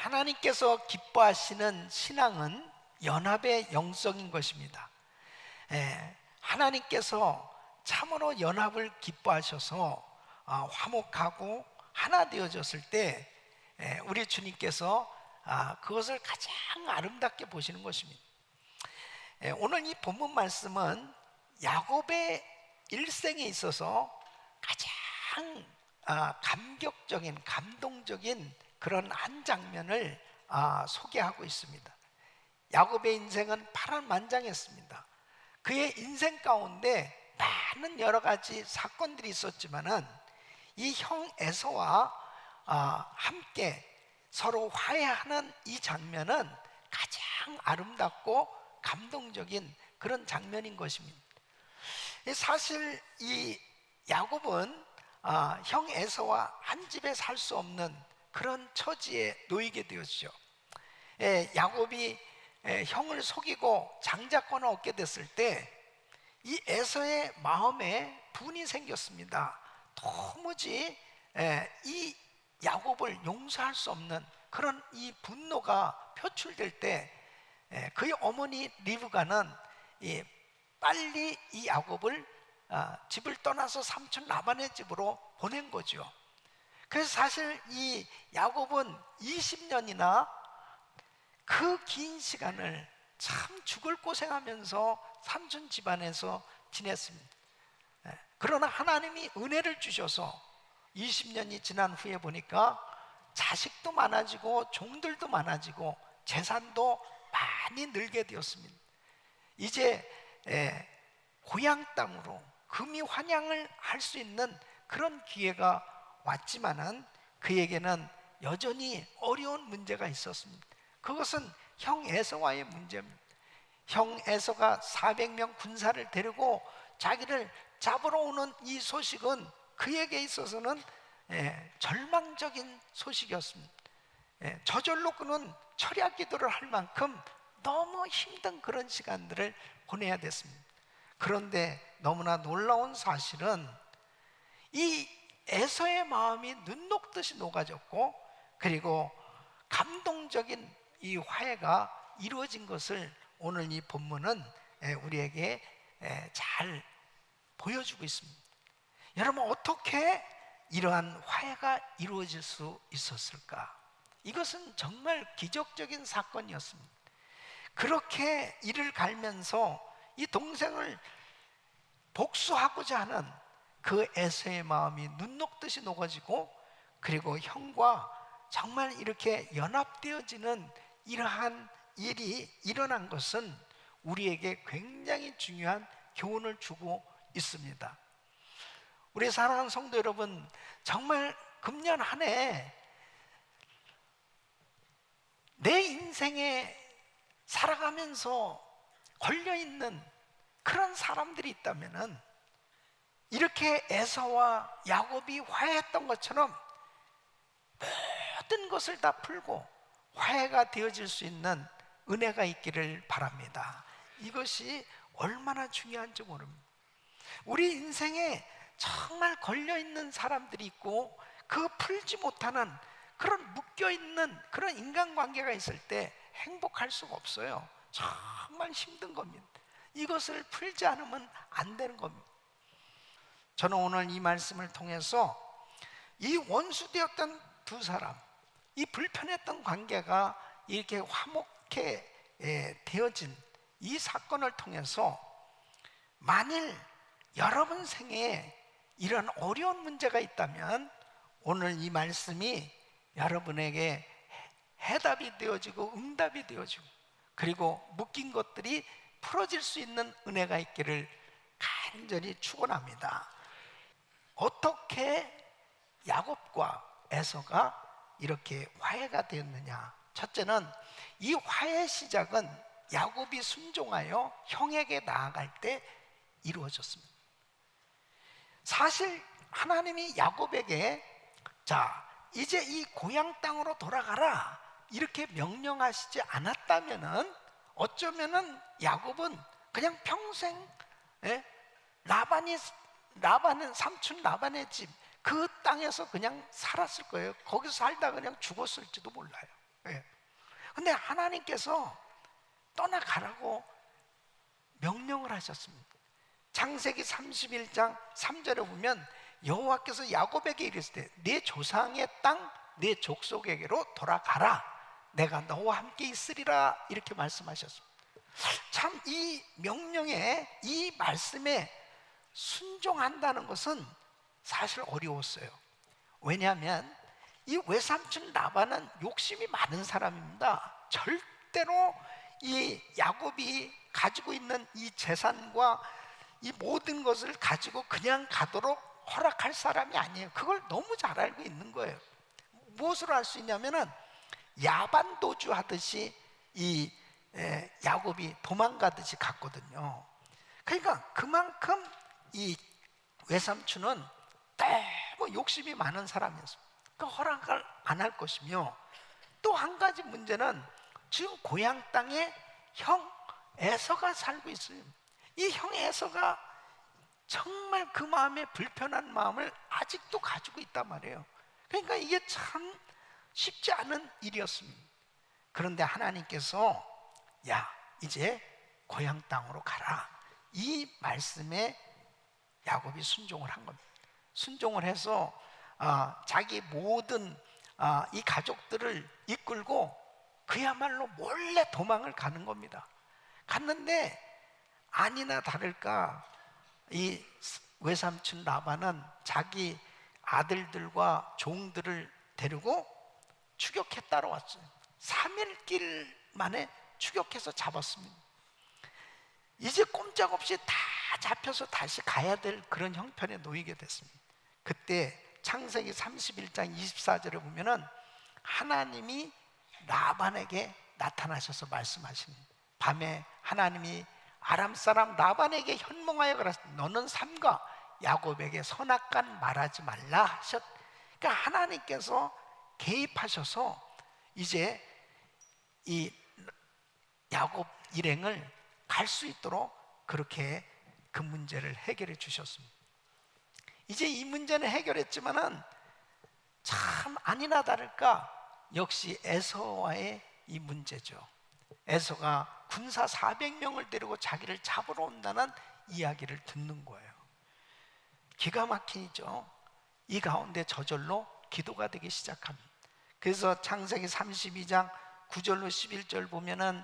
하나님께서 기뻐하시는 신앙은 연합의 영성인 것입니다. 하나님께서 참으로 연합을 기뻐하셔서 화목하고 하나 되어졌을 때 우리 주님께서 그것을 가장 아름답게 보시는 것입니다. 오늘 이 본문 말씀은 야곱의 일생에 있어서 가장 감격적인, 감동적인 그런 한 장면을 소개하고 있습니다. 야곱의 인생은 파란만장했습니다. 그의 인생 가운데 많은 여러 가지 사건들이 있었지만은 이 형 에서와 함께 서로 화해하는 이 장면은 가장 아름답고 감동적인 그런 장면인 것입니다. 사실 이 야곱은 형 에서와 한 집에 살 수 없는 그런 처지에 놓이게 되었죠. 야곱이 형을 속이고 장자권을 얻게 됐을 때 이 에서의 마음에 분이 생겼습니다. 도무지 이 야곱을 용서할 수 없는 그런 이 분노가 표출될 때 그의 어머니 리브가는 빨리 이 야곱을 집을 떠나서 삼촌 라반의 집으로 보낸 거죠. 그래서 사실 이 야곱은 20년이나 그 긴 시간을 참 죽을 고생하면서 삼촌 집안에서 지냈습니다. 그러나 하나님이 은혜를 주셔서 20년이 지난 후에 보니까 자식도 많아지고 종들도 많아지고 재산도 많이 늘게 되었습니다. 이제 고향 땅으로 금이 환양을 할 수 있는 그런 기회가 왔지만은 그에게는 여전히 어려운 문제가 있었습니다. 그것은 형 에서와의 문제입니다. 형 에서가 400명 군사를 데리고 자기를 잡으러 오는 이 소식은 그에게 있어서는 절망적인 소식이었습니다. 저절로 그는 철야 기도를 할 만큼 너무 힘든 그런 시간들을 보내야 됐습니다. 그런데 너무나 놀라운 사실은 이 에서의 마음이 눈 녹듯이 녹아졌고, 그리고 감동적인 이 화해가 이루어진 것을 오늘 이 본문은 우리에게 잘 보여주고 있습니다. 여러분, 어떻게 이러한 화해가 이루어질 수 있었을까? 이것은 정말 기적적인 사건이었습니다. 그렇게 이를 갈면서 이 동생을 복수하고자 하는 그 에서의 마음이 눈 녹듯이 녹아지고, 그리고 형과 정말 이렇게 연합되어지는 이러한 일이 일어난 것은 우리에게 굉장히 중요한 교훈을 주고 있습니다. 우리 사랑하는 성도 여러분, 정말 금년 한 해 내 인생에 살아가면서 걸려있는 그런 사람들이 있다면은 이렇게 에서와 야곱이 화해했던 것처럼 모든 것을 다 풀고 화해가 되어질 수 있는 은혜가 있기를 바랍니다. 이것이 얼마나 중요한지 모릅니다. 우리 인생에 정말 걸려있는 사람들이 있고 그 풀지 못하는 그런 묶여있는 그런 인간관계가 있을 때 행복할 수가 없어요. 정말 힘든 겁니다. 이것을 풀지 않으면 안 되는 겁니다. 저는 오늘 이 말씀을 통해서 이 원수되었던 두 사람, 이 불편했던 관계가 이렇게 화목해 되어진 이 사건을 통해서 만일 여러분 생에 이런 어려운 문제가 있다면 오늘 이 말씀이 여러분에게 해답이 되어지고 응답이 되어지고, 그리고 묶인 것들이 풀어질 수 있는 은혜가 있기를 간절히 축원합니다. 어떻게 야곱과 에서가 이렇게 화해가 되었느냐? 첫째는 이 화해 시작은 야곱이 순종하여 형에게 나아갈 때 이루어졌습니다. 사실 하나님이 야곱에게 자, 이제 이 고향 땅으로 돌아가라 이렇게 명령하시지 않았다면은 어쩌면은 야곱은 그냥 평생 라반이 라반은 삼촌 라반의 집, 그 땅에서 그냥 살았을 거예요. 거기서 살다 그냥 죽었을지도 몰라요. 예. 근데 하나님께서 떠나가라고 명령을 하셨습니다. 창세기 31장 3절에 보면 여호와께서 야곱에게 이르시되 네 조상의 땅 네 족속에게로 돌아가라, 내가 너와 함께 있으리라, 이렇게 말씀하셨습니다. 참 이 명령에, 이 말씀에 순종한다는 것은 사실 어려웠어요. 왜냐하면 이 외삼촌 라반은 욕심이 많은 사람입니다. 절대로 이 야곱이 가지고 있는 이 재산과 이 모든 것을 가지고 그냥 가도록 허락할 사람이 아니에요. 그걸 너무 잘 알고 있는 거예요. 무엇으로 알 수 있냐면은 야반도주 하듯이 이 야곱이 도망가듯이 갔거든요. 그러니까 그만큼 이 외삼촌은 너무 욕심이 많은 사람이었습니다. 그 허락을 안 할 것이며, 또 한 가지 문제는 지금 고향 땅에 형 에서가 살고 있어요. 이 형 에서가 정말 그 마음에 불편한 마음을 아직도 가지고 있단 말이에요. 그러니까 이게 참 쉽지 않은 일이었습니다. 그런데 하나님께서 야, 이제 고향 땅으로 가라, 이 말씀에 야곱이 순종을 한 겁니다. 순종을 해서 자기 모든 이 가족들을 이끌고 그야말로 몰래 도망을 가는 겁니다. 갔는데 아니나 다를까 이 외삼촌 라반은 자기 아들들과 종들을 데리고 추격해 따라왔어요. 3일길 만에 추격해서 잡았습니다. 이제 꼼짝없이 다 잡혀서 다시 가야 될 그런 형편에 놓이게 됐습니다. 그때 창세기 31장 24절에 보면은 하나님이 라반에게 나타나셔서 말씀하십니다. 밤에 하나님이 아람 사람 라반에게 현몽하여 그랬습니다. 너는 삼가 야곱에게 선악간 말하지 말라 하셨. 그러니까 하나님께서 개입하셔서 이제 이 야곱 일행을 갈 수 있도록 그렇게 그 문제를 해결해 주셨습니다. 이제 이 문제는 해결했지만은 참 아니나 다를까 역시 에서와의 이 문제죠. 에서가 군사 400명을 데리고 자기를 잡으러 온다는 이야기를 듣는 거예요. 기가 막히죠. 이 가운데 저절로 기도가 되기 시작합니다. 그래서 창세기 32장 9절로 11절 보면은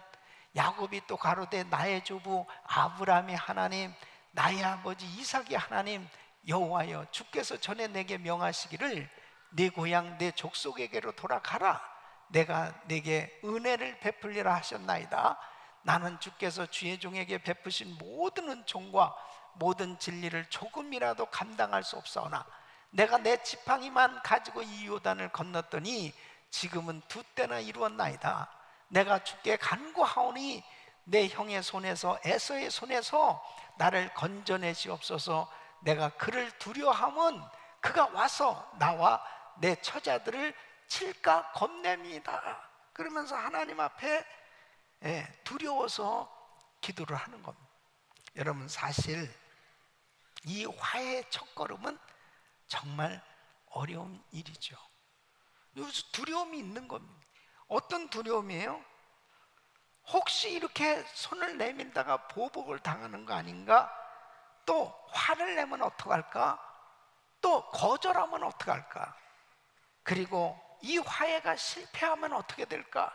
야곱이 또 가로되 나의 조부 아브라함의 하나님, 나의 아버지 이삭의 하나님 여호와여, 주께서 전에 내게 명하시기를 네 고향 네 족속에게로 돌아가라, 내가 내게 은혜를 베풀리라 하셨나이다. 나는 주께서 주의 종에게 베푸신 모든 은총과 모든 진리를 조금이라도 감당할 수 없사오나 내가 내 지팡이만 가지고 이 요단을 건넜더니 지금은 2때나 이루었나이다. 내가 주께 간구하오니 내 형의 손에서 에서의 손에서 나를 건져내시옵소서. 내가 그를 두려워하면 그가 와서 나와 내 처자들을 칠까 겁냅니다. 그러면서 하나님 앞에 두려워서 기도를 하는 겁니다. 여러분, 사실 이 화해의 첫걸음은 정말 어려운 일이죠. 여기서 두려움이 있는 겁니다. 어떤 두려움이에요? 혹시 이렇게 손을 내밀다가 보복을 당하는 거 아닌가? 또 화를 내면 어떡할까? 또 거절하면 어떡할까? 그리고 이 화해가 실패하면 어떻게 될까?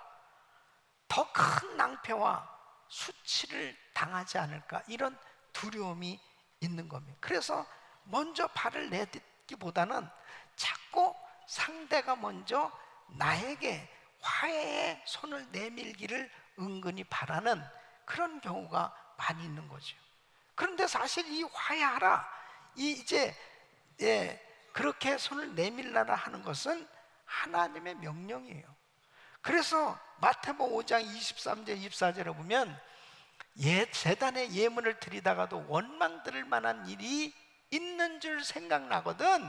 더 큰 낭패와 수치를 당하지 않을까? 이런 두려움이 있는 겁니다. 그래서 먼저 발을 내딛기보다는 자꾸 상대가 먼저 나에게 화해의 손을 내밀기를 은근히 바라는 그런 경우가 많이 있는 거죠. 그런데 사실 이 화해하라, 이제 그렇게 손을 내밀라라 하는 것은 하나님의 명령이에요. 그래서 마태복음 5장 23절 24절에 보면 제단에 예물을 드리다가도 원망 들을 만한 일이 있는 줄 생각나거든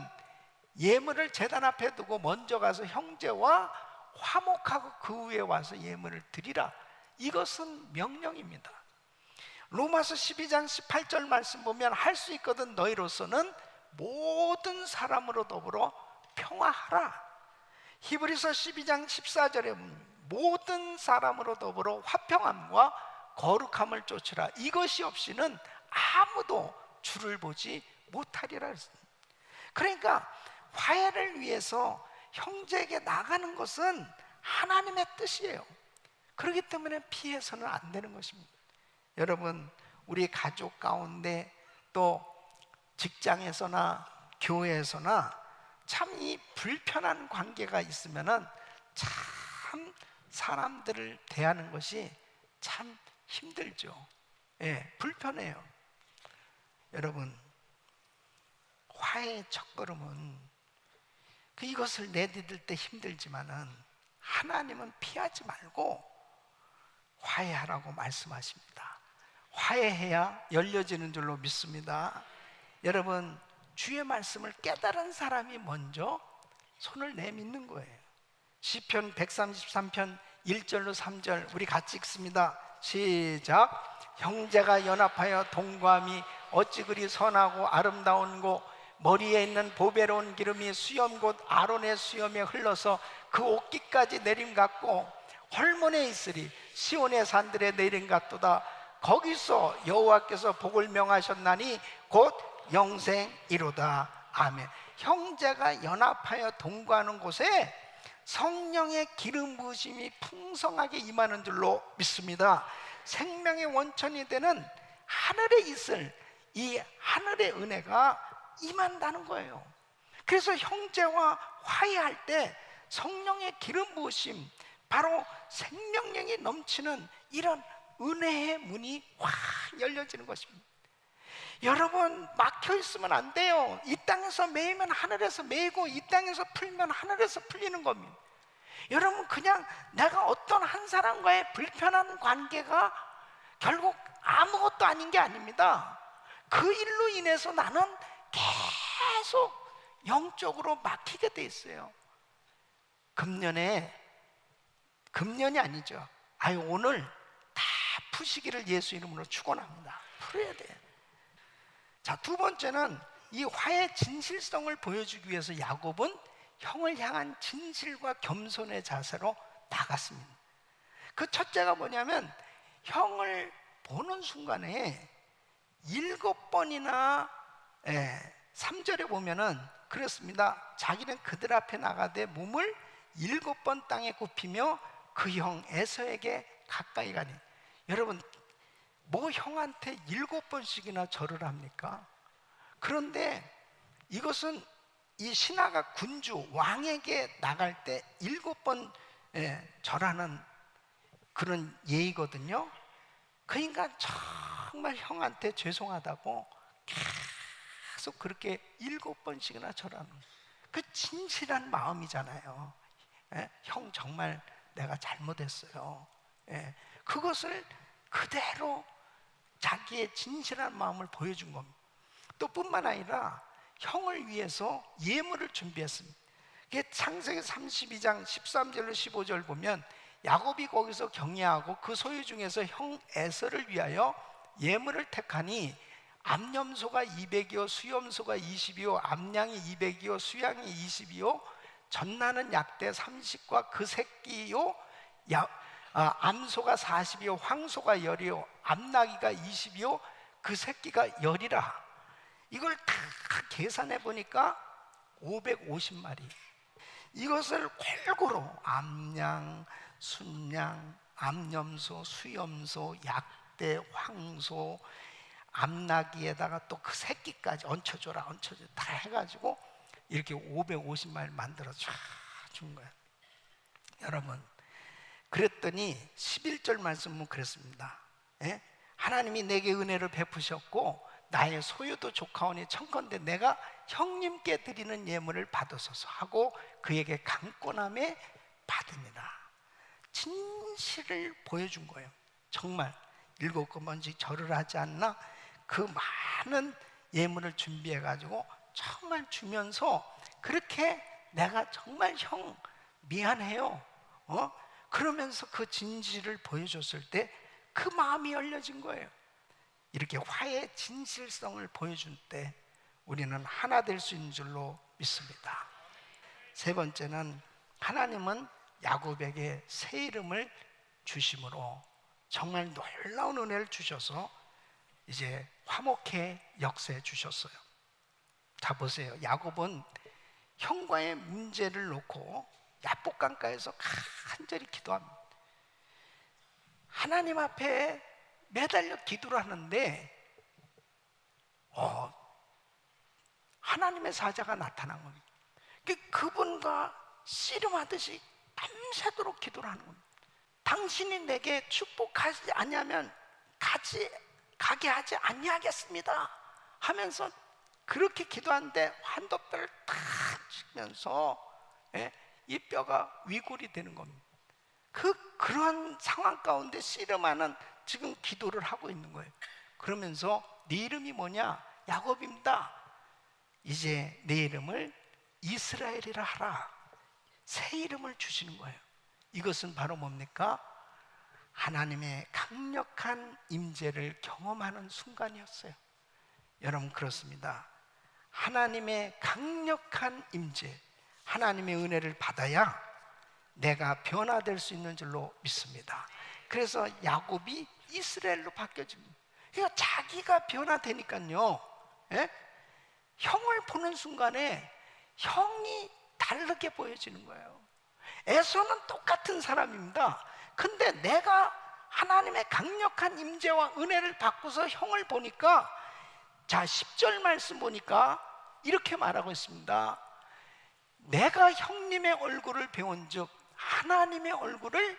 예물을 제단 앞에 두고 먼저 가서 형제와 화목하고 그 후에 와서 예물을 드리라. 이것은 명령입니다. 로마서 12장 18절 말씀 보면 할 수 있거든 너희로서는 모든 사람으로 더불어 평화하라. 히브리서 12장 14절에 모든 사람으로 더불어 화평함과 거룩함을 쫓으라. 이것이 없이는 아무도 주를 보지 못하리라 했습니다. 그러니까 화해를 위해서 형제에게 나가는 것은 하나님의 뜻이에요. 그렇기 때문에 피해서는 안 되는 것입니다. 여러분, 우리 가족 가운데 또 직장에서나 교회에서나 참 이 불편한 관계가 있으면은 참 사람들을 대하는 것이 참 힘들죠. 예, 불편해요. 여러분, 화해의 첫걸음은 이것을 내디딜 때 힘들지만은 하나님은 피하지 말고 화해하라고 말씀하십니다. 화해해야 열려지는 줄로 믿습니다. 여러분, 주의 말씀을 깨달은 사람이 먼저 손을 내밀는 거예요. 시편 133편 1절로 3절 우리 같이 읽습니다. 시작. 형제가 연합하여 동거함이 어찌 그리 선하고 아름다운고, 머리에 있는 보배로운 기름이 수염 곧 아론의 수염에 흘러서 그 옷깃까지 내림 같고, 헐몬에 있으리 시온의 산들에 내림 같도다. 거기서 여호와께서 복을 명하셨나니 곧 영생이로다. 아멘. 형제가 연합하여 동거하는 곳에 성령의 기름 부으심이 풍성하게 임하는 줄로 믿습니다. 생명의 원천이 되는 하늘에 있을 이 하늘의 은혜가 임한다는 거예요. 그래서 형제와 화해할 때 성령의 기름 부으심, 바로 생명력이 넘치는 이런 은혜의 문이 확 열려지는 것입니다. 여러분, 막혀 있으면 안 돼요. 이 땅에서 매이면 하늘에서 매이고, 이 땅에서 풀면 하늘에서 풀리는 겁니다. 여러분, 그냥 내가 어떤 한 사람과의 불편한 관계가 결국 아무것도 아닌 게 아닙니다. 그 일로 인해서 나는 계속 영적으로 막히게 돼 있어요. 금년이 아니죠. 오늘 다 푸시기를 예수 이름으로 축원합니다. 풀어야 돼요. 자, 두 번째는 이 화의 진실성을 보여주기 위해서 야곱은 형을 향한 진실과 겸손의 자세로 나갔습니다. 그 첫째가 뭐냐면, 형을 보는 순간에 7번이나 3절에 보면은 그렇습니다. 자기는 그들 앞에 나가되 몸을 7번 땅에 굽히며 그 형 에서에게 가까이 가니. 여러분, 뭐 형한테 7번씩이나 절을 합니까? 그런데 이것은 이 신하가 군주 왕에게 나갈 때 7번 절하는 그런 예의거든요. 그 인간 정말 형한테 죄송하다고 계속 그렇게 7번씩이나 절하는, 그 진실한 마음이잖아요. 형 정말 내가 잘못했어요. 그것을 그대로 자기의 진실한 마음을 보여준 겁니다. 또 뿐만 아니라 형을 위해서 예물을 준비했습니다. 창세기 32장 13절로 15절 보면 야곱이 거기서 경외하고 그 소유 중에서 형 에서를 위하여 예물을 택하니 암염소가 200이요 수염소가 20이요 암양이 200이요 수양이 20이요 전나는 약대 30과 그 새끼요 암소가 40이요 황소가 10이요 암나기가 20이요 그 새끼가 10이라. 이걸 다 계산해 보니까 550마리. 이것을 골고루 암양, 순양, 암염소, 수염소, 약대, 황소, 암나기에다가 또 그 새끼까지 얹혀줘라 다 해가지고 이렇게 550마리를 만들어 준 거예요. 여러분, 그랬더니 11절 말씀은 그랬습니다. 하나님이 내게 은혜를 베푸셨고 나의 소유도 조카오니 청컨대 내가 형님께 드리는 예물을 받으소서 하고 그에게 강권함에 받으니라. 진실을 보여준 거예요. 정말 7번씩 절을 하지 않나? 그 많은 예물을 준비해가지고 정말 주면서 그렇게 내가 정말 형 미안해요 그러면서 그 진실을 보여줬을 때 그 마음이 열려진 거예요. 이렇게 화해의 진실성을 보여줄 때 우리는 하나 될 수 있는 줄로 믿습니다. 세 번째는 하나님은 야곱에게 새 이름을 주심으로 정말 놀라운 은혜를 주셔서 이제 화목해 역사해 주셨어요. 자 보세요. 야곱은 형과의 문제를 놓고 야복강가에서 간절히 기도합니다. 하나님 앞에 매달려 기도를 하는데 하나님의 사자가 나타난 겁니다. 그분과 씨름하듯이 밤새도록 기도를 하는 겁니다. 당신이 내게 축복하지 않냐면 가게 하지 아니하겠습니다 하면서 그렇게 기도하는데 환도뼈를 탁 치면서 이 뼈가 위골이 되는 겁니다. 그러한 상황 가운데 씨름하는 지금 기도를 하고 있는 거예요. 그러면서 네 이름이 뭐냐? 야곱입니다. 이제 내 이름을 이스라엘이라 하라. 새 이름을 주시는 거예요. 이것은 바로 뭡니까? 하나님의 강력한 임재를 경험하는 순간이었어요. 여러분 그렇습니다. 하나님의 강력한 임재, 하나님의 은혜를 받아야 내가 변화될 수 있는 줄로 믿습니다. 그래서 야곱이 이스라엘로 바뀌어집니다. 그러니까 자기가 변화되니까요, 형을 보는 순간에 형이 다르게 보여지는 거예요. 에서는 똑같은 사람입니다. 근데 내가 하나님의 강력한 임재와 은혜를 받고서 형을 보니까, 자 10절 말씀 보니까 이렇게 말하고 있습니다. 내가 형님의 얼굴을 배운즉 하나님의 얼굴을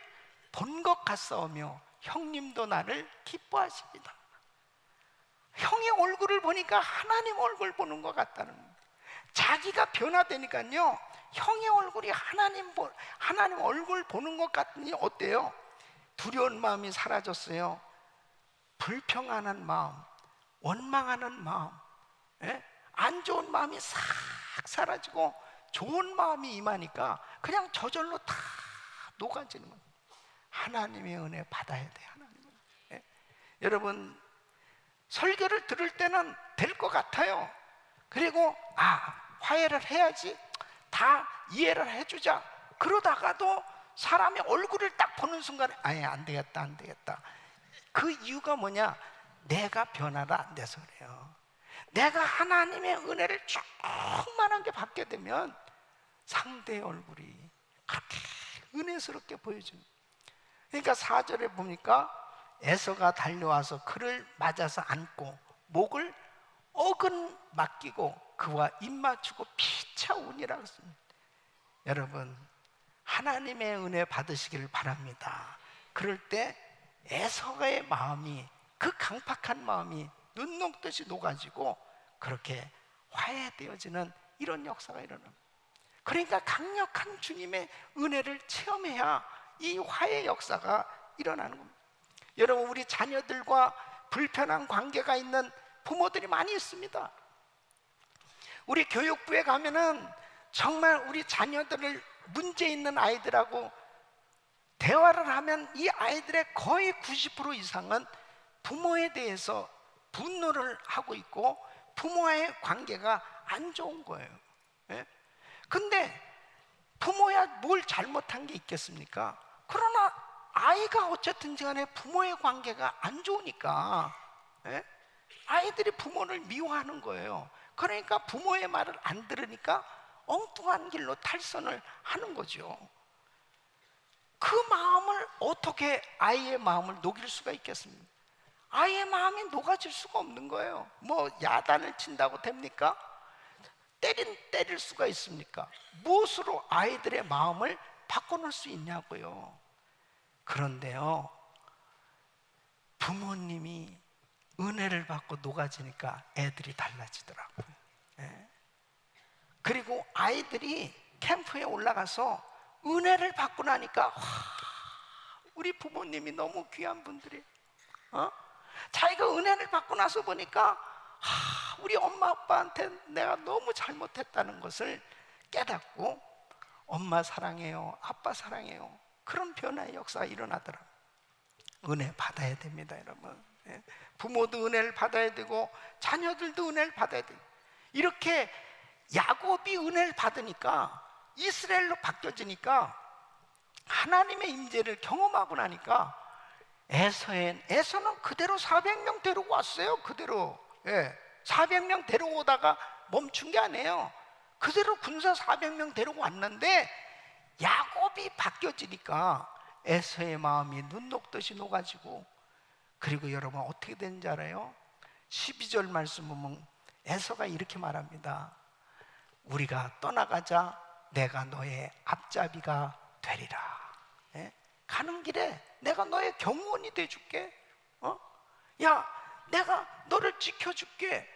본 것 같사오며 형님도 나를 기뻐하십니다. 형의 얼굴을 보니까 하나님 얼굴 보는 것 같다는 거예요. 자기가 변화되니까요, 형의 얼굴이 하나님 얼굴 보는 것 같으니 어때요? 두려운 마음이 사라졌어요. 불평하는 마음, 원망하는 마음, 안 좋은 마음이 싹 사라지고 좋은 마음이 임하니까 그냥 저절로 다 녹아지는 거예요. 하나님의 은혜 받아야 돼요. 하나님의 은혜. 여러분 설교를 들을 때는 될 것 같아요. 그리고 화해를 해야지, 다 이해를 해주자. 그러다가도 사람의 얼굴을 딱 보는 순간에 안 되겠다. 그 이유가 뭐냐? 내가 변화가 안 돼서 그래요. 내가 하나님의 은혜를 충만하게 받게 되면 상대의 얼굴이 그렇게 은혜스럽게 보여집니다. 그러니까 4절에 보니까 에서가 달려와서 그를 맞아서 안고 목을 어근 맡기고 그와 입 맞추고 피차 우니라 그랬습니다. 여러분 하나님의 은혜 받으시기를 바랍니다. 그럴 때 에서의 마음이, 그 강팍한 마음이 눈 녹듯이 녹아지고 그렇게 화해되어지는 이런 역사가 일어납니다. 그러니까 강력한 주님의 은혜를 체험해야 이 화해 역사가 일어나는 겁니다. 여러분 우리 자녀들과 불편한 관계가 있는 부모들이 많이 있습니다. 우리 교육부에 가면은 정말 우리 자녀들을 문제 있는 아이들하고 대화를 하면 이 아이들의 거의 90% 이상은 부모에 대해서 분노를 하고 있고 부모와의 관계가 안 좋은 거예요. 근데 부모야 뭘 잘못한 게 있겠습니까? 그러나 아이가 어쨌든 간에 부모의 관계가 안 좋으니까 아이들이 부모를 미워하는 거예요. 그러니까 부모의 말을 안 들으니까 엉뚱한 길로 탈선을 하는 거죠. 그 마음을 어떻게 아이의 마음을 녹일 수가 있겠습니까? 아이의 마음이 녹아질 수가 없는 거예요. 뭐 야단을 친다고 됩니까? 때릴 수가 있습니까? 무엇으로 아이들의 마음을 바꿔놓을 수 있냐고요. 그런데요, 부모님이 은혜를 받고 녹아지니까 애들이 달라지더라고요. 그리고 아이들이 캠프에 올라가서 은혜를 받고 나니까 우리 부모님이 너무 귀한 분들이 자기가 은혜를 받고 나서 보니까 우리 엄마 아빠한테 내가 너무 잘못했다는 것을 깨닫고 엄마 사랑해요, 아빠 사랑해요, 그런 변화의 역사가 일어나더라고요. 은혜 받아야 됩니다, 여러분. 예? 부모도 은혜를 받아야 되고 자녀들도 은혜를 받아야 돼요. 이렇게 야곱이 은혜를 받으니까, 이스라엘로 바뀌어지니까, 하나님의 임재를 경험하고 나니까 에서는 그대로 400명 데리고 왔어요. 그대로. 예. 400명 데려오다가 멈춘 게 아니에요. 그대로 군사 400명 데리고 왔는데, 야곱이 바뀌어지니까 에서의 마음이 눈 녹듯이 녹아지고, 그리고 여러분 어떻게 되는지 알아요? 12절 말씀 보면 에서가 이렇게 말합니다. 우리가 떠나가자. 내가 너의 앞잡이가 되리라. 예? 가는 길에 내가 너의 경호원이 돼줄게. 야, 내가 너를 지켜줄게.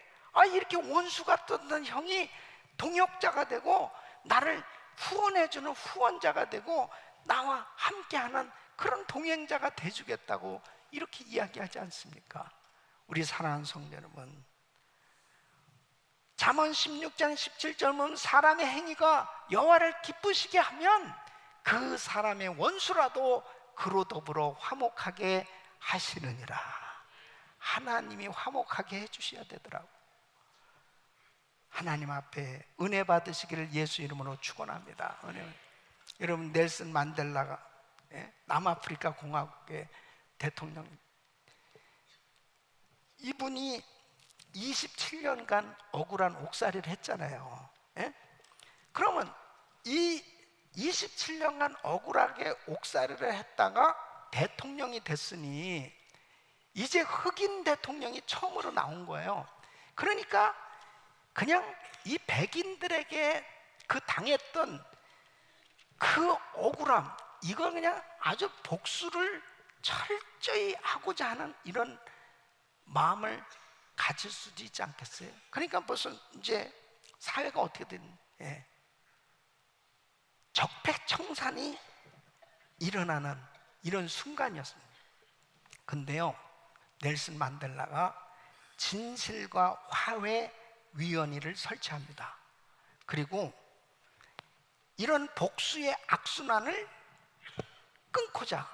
이렇게 원수가 떴던 형이 동역자가 되고, 나를 후원해주는 후원자가 되고, 나와 함께하는 그런 동행자가 돼주겠다고 이렇게 이야기하지 않습니까? 우리 사랑하는 성도 여러분, 잠언 16장 17절 보면 사람의 행위가 여호와를 기쁘시게 하면 그 사람의 원수라도 그로 더불어 화목하게 하시느니라. 하나님이 화목하게 해주셔야 되더라고. 하나님 앞에 은혜 받으시기를 예수 이름으로 축원합니다. 여러분, 넬슨 만델라가 남아프리카 공화국의 대통령, 이분이 27년간 억울한 옥살이를 했잖아요. 그러면 이 27년간 억울하게 옥살이를 했다가 대통령이 됐으니 이제 흑인 대통령이 처음으로 나온 거예요. 그러니까 그냥 이 백인들에게 그 당했던 그 억울함, 이걸 그냥 아주 복수를 철저히 하고자 하는 이런 마음을 가질 수도 있지 않겠어요? 그러니까 벌써 이제 사회가 어떻게 된, 적폐청산이 일어나는 이런 순간이었습니다. 근데요, 넬슨 만델라가 진실과 화해 위원회를 설치합니다. 그리고 이런 복수의 악순환을 끊고자,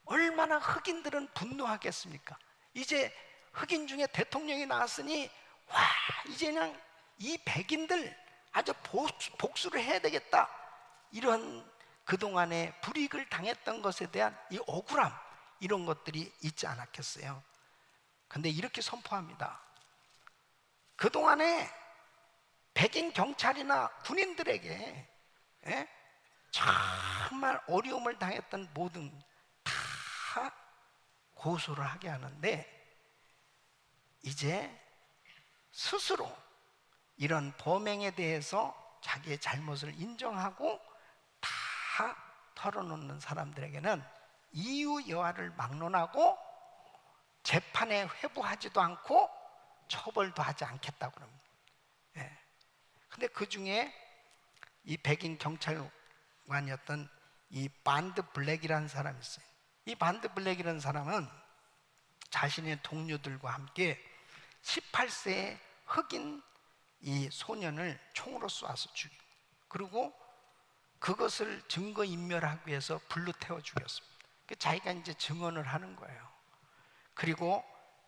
얼마나 흑인들은 분노하겠습니까? 이제 흑인 중에 대통령이 나왔으니, 와, 이제 그냥 이 백인들 아주 복수를 해야 되겠다, 이런 그동안에 불이익을 당했던 것에 대한 이 억울함, 이런 것들이 있지 않았겠어요? 근데 이렇게 선포합니다. 그동안에 백인 경찰이나 군인들에게 정말 어려움을 당했던 모든 다 고소를 하게 하는데, 이제 스스로 이런 범행에 대해서 자기의 잘못을 인정하고 다 털어놓는 사람들에게는 이유 여하를 막론하고 재판에 회부하지도 않고 처벌도 하지 않겠다고 그럽니다. 근데 그 중에 이 백인 경찰관이었던 이 반드 블랙이라는 사람이 있어요. 이 반드 블랙이라는 사람은 자신의 동료들과 함께 18세의 흑인 이 소년을 총으로 쏘아서 죽이고, 그리고 그것을 증거인멸하기 위해서 불로 태워 죽였습니다. 자기가 이제 증언을 하는 거예요. 그리고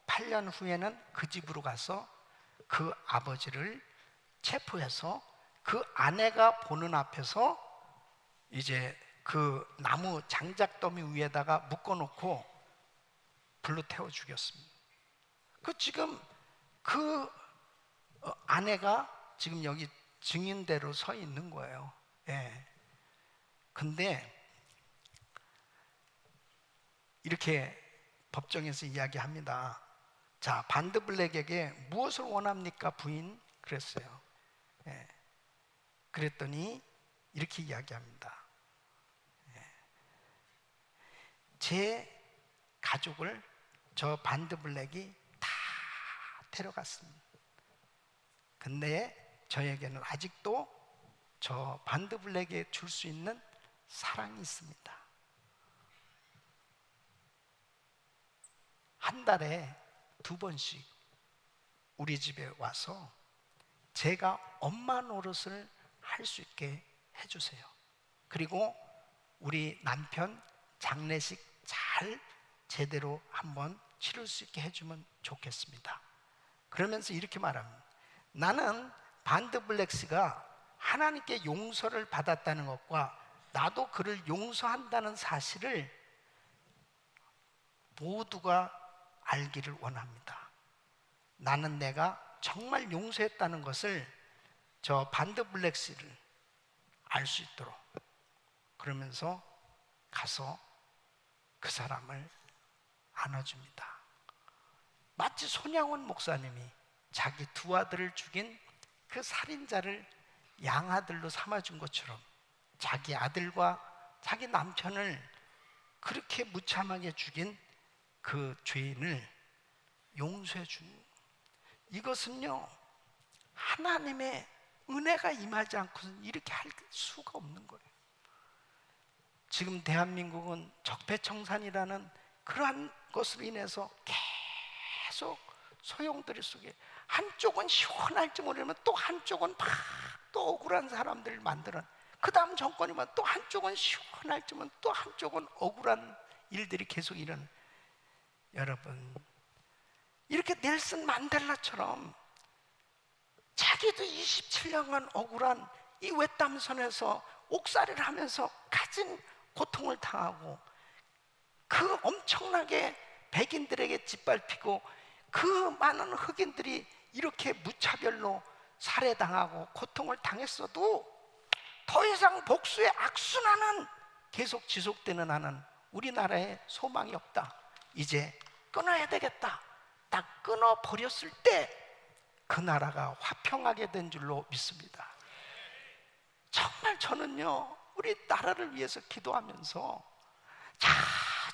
8년 후에는 그 집으로 가서 그 아버지를 체포해서 그 아내가 보는 앞에서 이제 그 나무 장작더미 위에다가 묶어놓고 불로 태워 죽였습니다. 지금 그 아내가 지금 여기 증인대로 서 있는 거예요. 근데 이렇게 법정에서 이야기합니다. 자, 반드 블랙에게 무엇을 원합니까, 부인? 그랬어요. 그랬더니 이렇게 이야기합니다. 제 가족을 저 반드 블랙이 다 데려갔습니다. 근데 저에게는 아직도 저 반드 블랙에 줄 수 있는 사랑이 있습니다. 한 달에 2번씩 우리 집에 와서 제가 엄마 노릇을 할 수 있게 해주세요. 그리고 우리 남편 장례식 잘 제대로 한번 치를 수 있게 해주면 좋겠습니다. 그러면서 이렇게 말합니다. 나는 반드 블랙스가 하나님께 용서를 받았다는 것과 나도 그를 용서한다는 사실을 모두가 알기를 원합니다. 나는 내가 정말 용서했다는 것을 저 반드 블랙스를 알 수 있도록, 그러면서 가서 그 사람을 안아줍니다. 마치 손양원 목사님이 자기 두 아들을 죽인 그 살인자를 양아들로 삼아준 것처럼 자기 아들과 자기 남편을 그렇게 무참하게 죽인 그 죄인을 용서해 준, 이것은요 하나님의 은혜가 임하지 않고서는 이렇게 할 수가 없는 거예요. 지금 대한민국은 적폐청산이라는 그러한 것으로 인해서 계속 소용돌이 속에 한쪽은 시원할지 모르면 또 한쪽은 막 또 억울한 사람들을 만드는, 그 다음 정권이면 또 한쪽은 시원할지 모르면 또 한쪽은 억울한 일들이 계속 일어나는, 여러분 이렇게 넬슨 만델라처럼 자기도 27년간 억울한 이 외딴선에서 옥살이를 하면서 가진 고통을 당하고 그 엄청나게 백인들에게 짓밟히고 그 많은 흑인들이 이렇게 무차별로 살해당하고 고통을 당했어도 더 이상 복수의 악순환은 계속 지속되는 한은 우리나라에 소망이 없다. 이제 끊어야 되겠다. 딱 끊어버렸을 때 그 나라가 화평하게 된 줄로 믿습니다. 정말 저는요 우리 나라를 위해서 기도하면서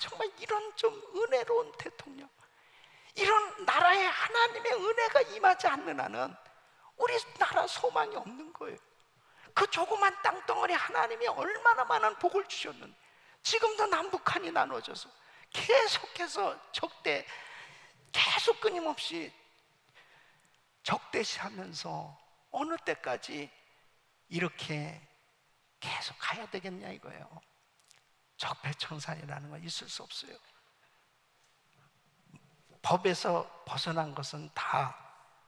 정말 이런 좀 은혜로운 대통령, 이런 나라에 하나님의 은혜가 임하지 않는 한은 우리 나라 소망이 없는 거예요. 그 조그만 땅덩어리 하나님이 얼마나 많은 복을 주셨는데 지금도 남북한이 나눠져서 계속해서 계속 끊임없이 적대시하면서 어느 때까지 이렇게 계속 가야 되겠냐 이거예요. 적폐청산이라는 건 있을 수 없어요. 법에서 벗어난 것은 다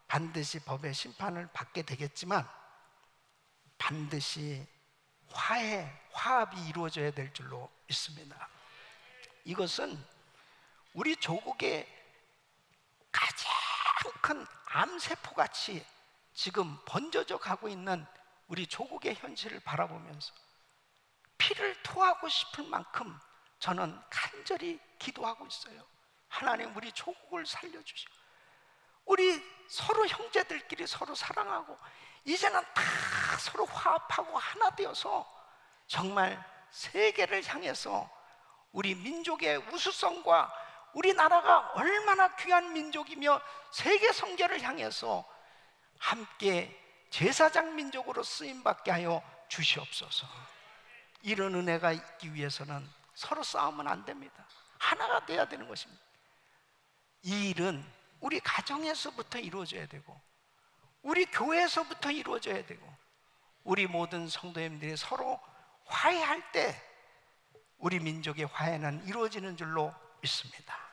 반드시 법의 심판을 받게 되겠지만 반드시 화합이 이루어져야 될 줄로 믿습니다. 이것은 우리 조국의 가장 큰 암세포같이 지금 번져져 가고 있는 우리 조국의 현실을 바라보면서 피를 토하고 싶을 만큼 저는 간절히 기도하고 있어요. 하나님 우리 조국을 살려주시고 우리 서로 형제들끼리 서로 사랑하고 이제는 다 서로 화합하고 하나 되어서 정말 세계를 향해서 우리 민족의 우수성과 우리나라가 얼마나 귀한 민족이며 세계 선교를 향해서 함께 제사장 민족으로 쓰임받게 하여 주시옵소서. 이런 은혜가 있기 위해서는 서로 싸우면 안 됩니다. 하나가 돼야 되는 것입니다. 이 일은 우리 가정에서부터 이루어져야 되고 우리 교회에서부터 이루어져야 되고 우리 모든 성도님들이 서로 화해할 때 우리 민족의 화해는 이루어지는 줄로 믿습니다.